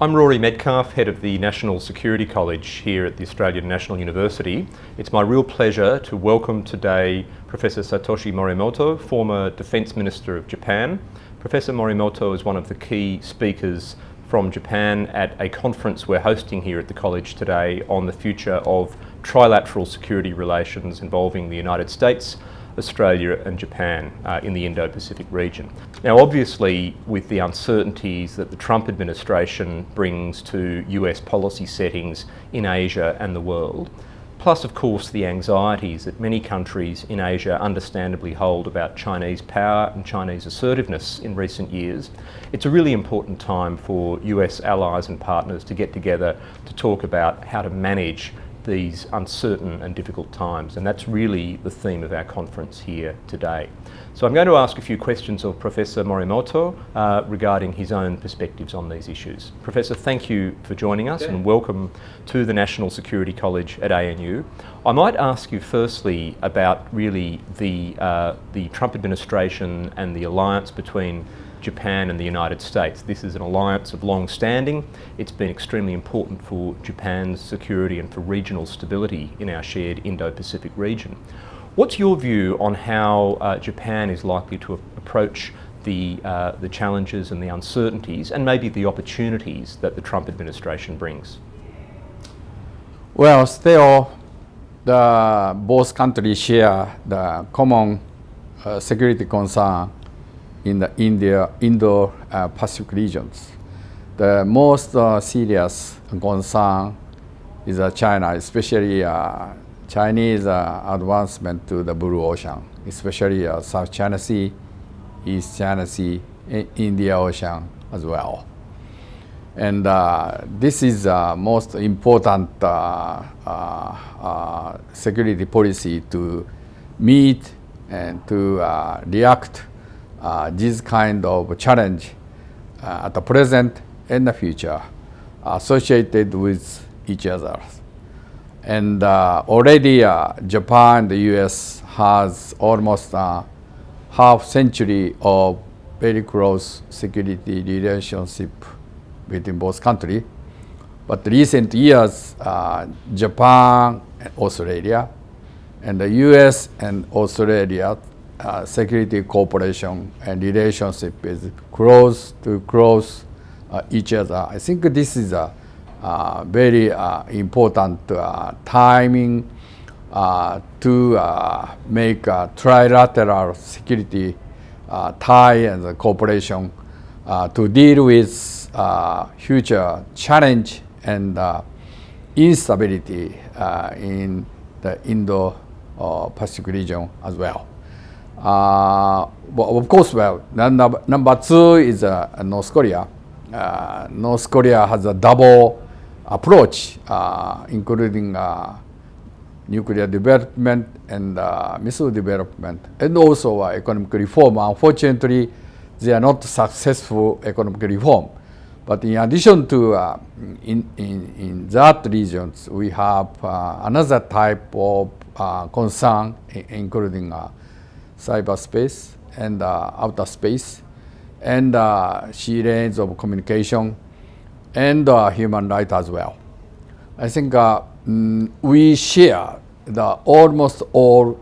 I'm Rory Medcalf, Head of the National Security College here at the Australian National University. It's my real pleasure to welcome today Professor Satoshi Morimoto, former Defence Minister of Japan. Professor Morimoto is one of the key speakers from Japan at a conference we're hosting here at the college today on the future of trilateral security relations involving the United States, Australia and Japan in the Indo-Pacific region. Now obviously with the uncertainties that the Trump administration brings to US policy settings in Asia and the world, plus of course the anxieties that many countries in Asia understandably hold about Chinese power and Chinese assertiveness in recent years, it's a really important time for US allies and partners to get together to talk about how to manage these uncertain and difficult times, and that's really the theme of our conference here today. So I'm going to ask a few questions of Professor Morimoto regarding his own perspectives on these issues. Professor, thank you for joining us and welcome to the National Security College at ANU. I might ask you firstly about really the Trump administration and the alliance between Japan and the United States. This is an alliance of long standing. It's been extremely important for Japan's security and for regional stability in our shared Indo-Pacific region. What's your view on how Japan is likely to approach the challenges and the uncertainties and maybe the opportunities that the Trump administration brings? Well, still, both countries share the common security concern in the Indo-Pacific regions. The most serious concern is China, especially Chinese advancement to the Blue Ocean, especially South China Sea, East China Sea, India Ocean as well. And this is most important security policy to meet and to react this kind of challenge at the present and the future associated with each other. And already Japan and the US has almost half century of very close security relationship between both countries. But recent years, Japan and Australia and the US and Australia security cooperation and relationship is close to each other. I think this is a very important timing to make trilateral security tie and cooperation to deal with future challenge and instability in the Indo-Pacific region as well. Of course, number two is North Korea. North Korea has a double approach, including nuclear development and missile development, and also economic reform. Unfortunately, they are not successful economic reform. But in addition to in that regions, we have another type of concern, including cyberspace and outer space, and sea lanes of communication, and human rights as well. I think we share almost all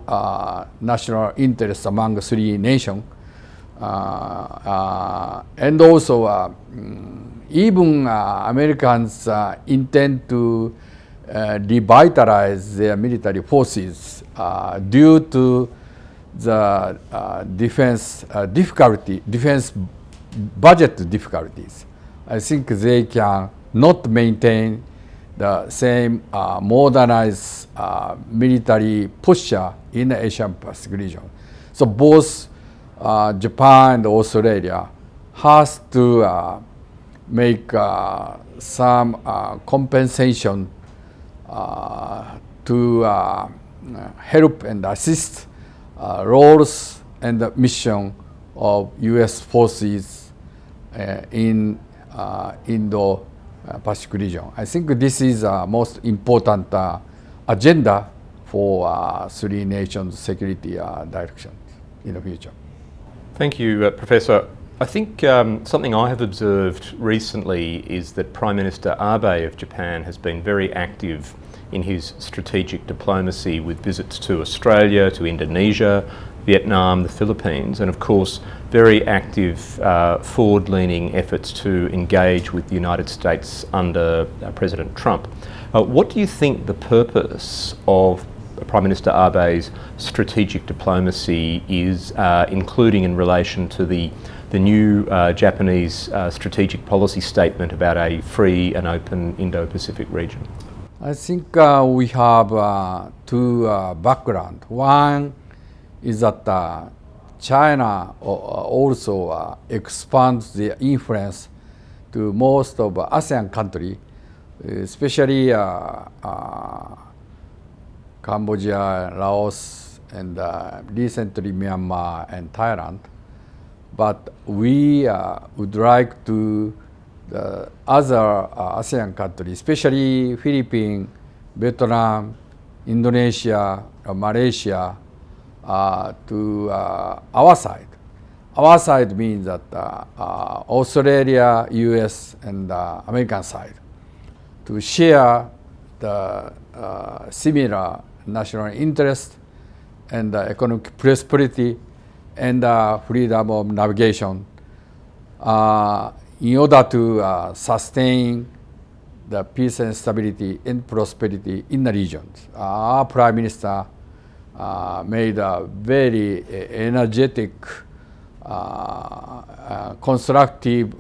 national interests among three nations, and also even Americans intend to revitalize their military forces due to the defense budget difficulties. I think they can not maintain the same modernized military posture in the Asian Pacific region. So both Japan and Australia has to make some compensation to help and assist roles and the mission of U.S. forces in Indo-Pacific region. I think this is most important agenda for three nations security directions in the future. Thank you, Professor. I think something I have observed recently is that Prime Minister Abe of Japan has been very active in his strategic diplomacy with visits to Australia, to Indonesia, Vietnam, the Philippines, and of course very active forward-leaning efforts to engage with the United States under President Trump. What do you think the purpose of Prime Minister Abe's strategic diplomacy is, including in relation to the new Japanese strategic policy statement about a free and open Indo-Pacific region? I think we have two backgrounds. One is that China also expands their influence to most of ASEAN countries, especially Cambodia, Laos, and recently Myanmar and Thailand. But we would like to the other ASEAN countries, especially Philippines, Vietnam, Indonesia, Malaysia, to our side. Our side means that Australia, US, and American side to share the similar national interest and economic prosperity and freedom of navigation in order to sustain the peace and stability and prosperity in the region. Our Prime Minister made a very energetic, constructive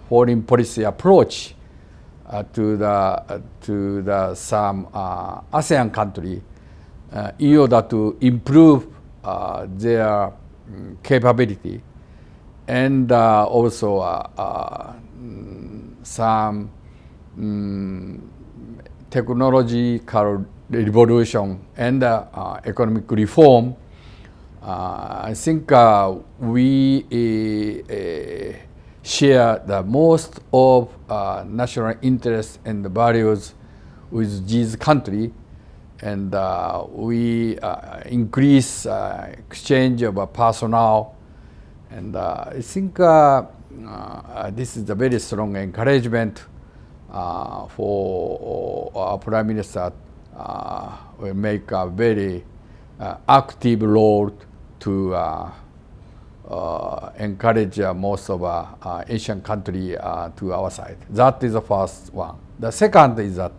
foreign policy approach to the some ASEAN country in order to improve their capability and also some technological revolution and economic reform. I think we share the most of national interests and values with these countries, and we increase exchange of personnel. And I think this is a very strong encouragement for our Prime Minister. Will make a very active role to encourage most of Asian countries to our side. That is the first one. The second is that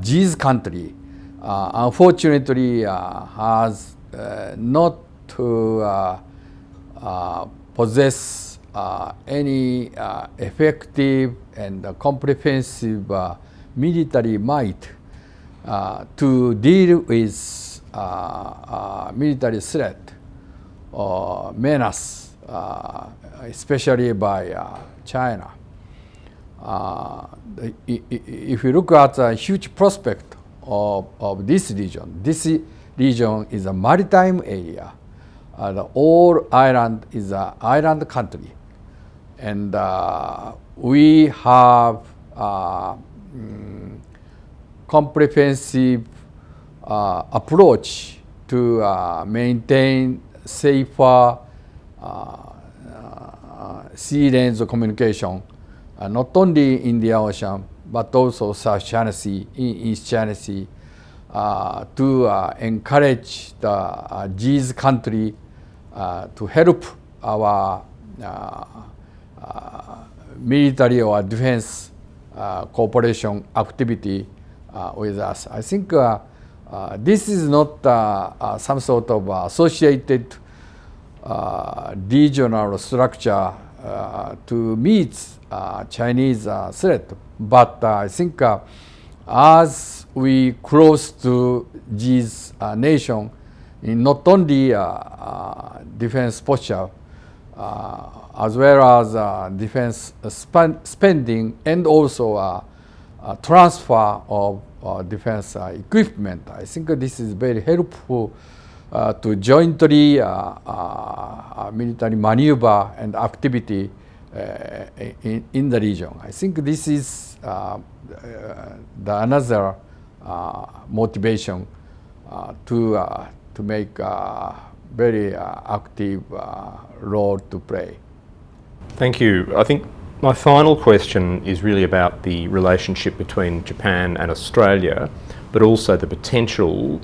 these countries unfortunately has not to possess any effective and comprehensive military might to deal with military threat or menace, especially by China. If you look at the huge prospect of this region is a maritime area. The whole island is an island country, and we have comprehensive approach to maintain safer sea lanes of communication, not only in Indian Ocean but also South China Sea, East China Sea, to encourage these countries to help our military or defense cooperation activity with us. I think this is not some sort of associated regional structure to meet Chinese threat, but I think as we close to these nations, in not only defense posture, as well as defense spending and also transfer of defense equipment. I think this is very helpful to jointly military maneuver and activity in the region. I think this is another motivation to make very active role to play. Thank you. I think my final question is really about the relationship between Japan and Australia, but also the potential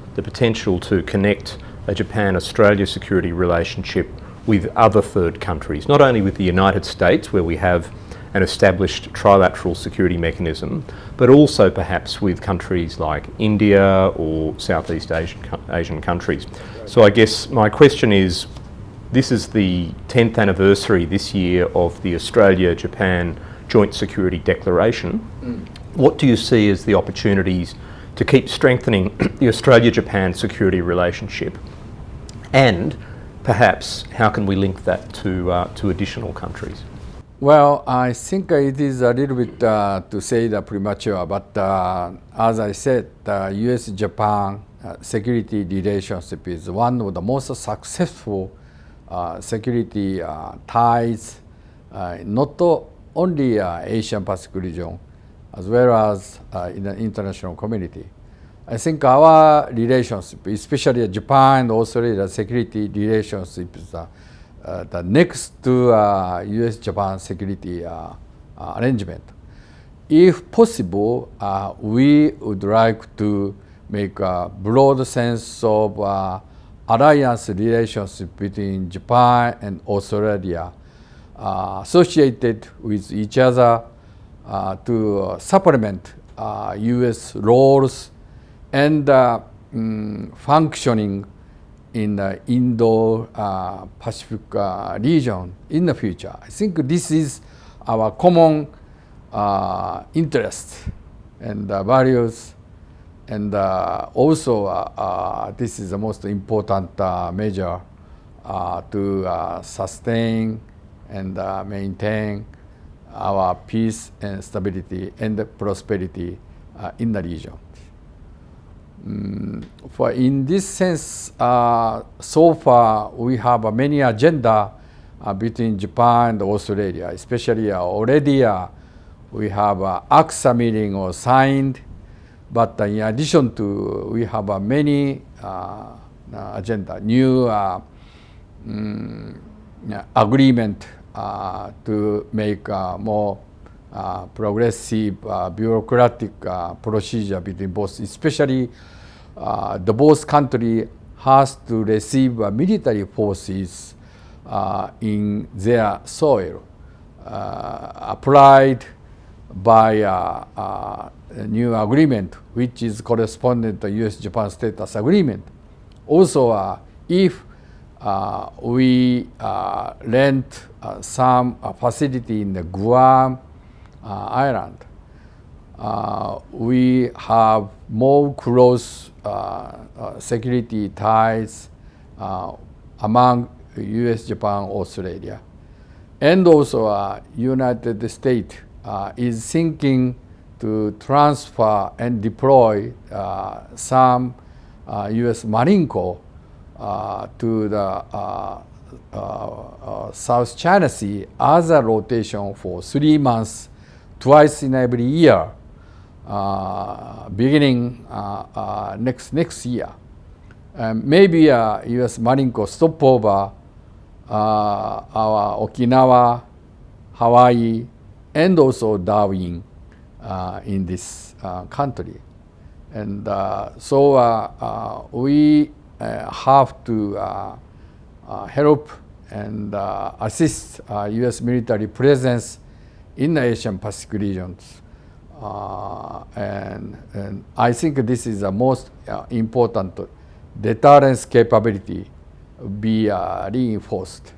to connect a Japan-Australia security relationship with other third countries, not only with the United States, where we have an established trilateral security mechanism, but also perhaps with countries like India or Southeast Asian countries. So I guess my question is, this is the 10th anniversary this year of the Australia-Japan Joint Security Declaration. What do you see as the opportunities to keep strengthening the Australia-Japan security relationship? And perhaps how can we link that to additional countries? Well, I think it is a little bit to say that premature, but as I said, the U.S.-Japan security relationship is one of the most successful security ties, not only Asian Pacific region, as well as in the international community. I think our relationship, especially Japan and Australia security relationship, is the next to U.S.-Japan security arrangement. If possible, we would like to make a broad sense of alliance relationship between Japan and Australia associated with each other to supplement U.S. roles and functioning in the Indo-Pacific region in the future. I think this is our common interest and values, and also this is the most important measure to sustain and maintain our peace and stability and prosperity in the region. For in this sense, so far we have many agenda between Japan and Australia, especially already we have AXA meeting or signed, but in addition to we have many agenda, new agreement to make more progressive bureaucratic procedure between both, especially the both country has to receive military forces in their soil, applied by a new agreement, which is correspondent to U.S.-Japan status agreement. Also, if we rent some facility in the Guam island, we have more close security ties among U.S., Japan, Australia. And also United States is thinking to transfer and deploy some U.S. Marine Corps to the South China Sea as a rotation for 3 months, twice in every year, beginning next year. Maybe U.S. Marine Corps stopover our Okinawa, Hawaii, and also Darwin in this country. And so we have to help and assist U.S. military presence in the Asian Pacific regions. And I think this is the most important deterrence capability be reinforced.